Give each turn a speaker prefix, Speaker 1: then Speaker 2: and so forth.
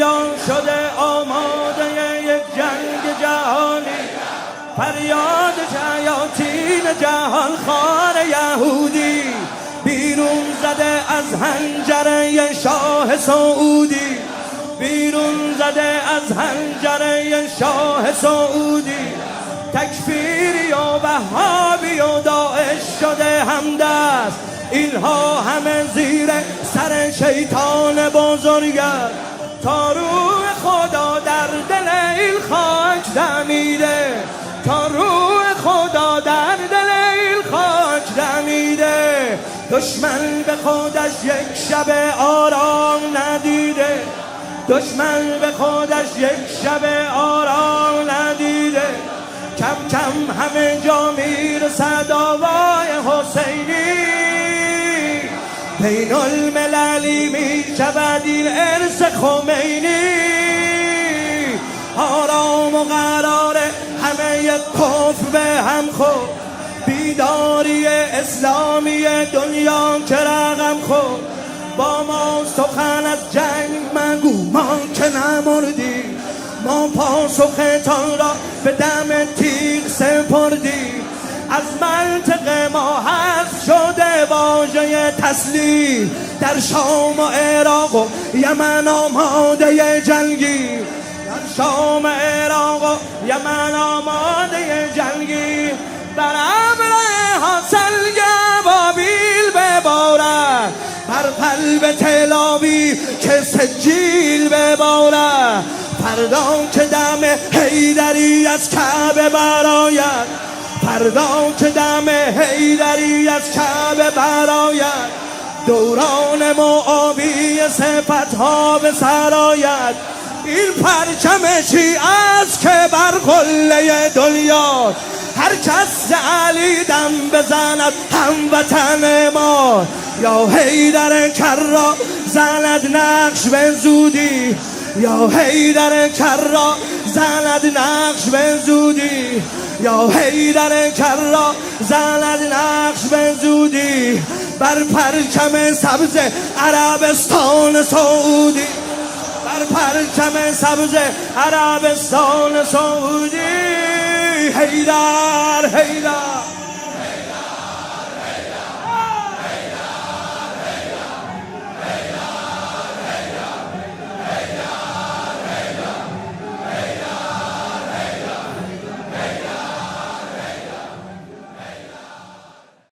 Speaker 1: دنیا شده آماده یک جنگ جهانی، فریاد شیاطین جهان خار یهودی بیرون زده از حنجره شاه سعودی، بیرون زده از حنجره شاه سعودی. تکفیری و وهابی و داعش شده همدست، اینها همه زیر سر شیطان بزرگه. تا روح خدا در دل این خاک دمیده، تا روح خدا در دل این خاک دمیده. دشمن به خودش یک شب آرام ندیده، دشمن به خودش یک شب آرام ندیده. کم کم همه جا میرسد آوای حسینی، بین المللی می شود این ارث خمینی. آرام و قرار همه یک کفر به هم خورد، بیداری اسلامی دنیا که رقم خورد. با ما سخن از جنگ مگو ما که نمردیم، ما پاسختان را به دم تیغ سپردیم. از منطقه ما حذف شده واژه تسلیم، در شام و عراق و یمن آماده جنگی، در شام و عراق و یمن آماده جنگی. بر ابر حاصل بابیل ببارد، بر قلب تل آویو که سجیل ببارد. فردا که دم حیدری از کعبه برآید، فردا که دم حیدری از کعبه برآید. دوران معاوی صفتها به سر آید. این پرچم شیعه است که بر قله دنیا، هر کس علی دم بزند هموطن ما. یا حیدر کرا زند نقش به زودی، یا حیدر کرا زند نقش به زودی، یا حیدر کرا زند نقش به زودی. بر پرچم سبز عربستان سعودی، بر پرچم سبز عربستان سعودی. حیدر حیدر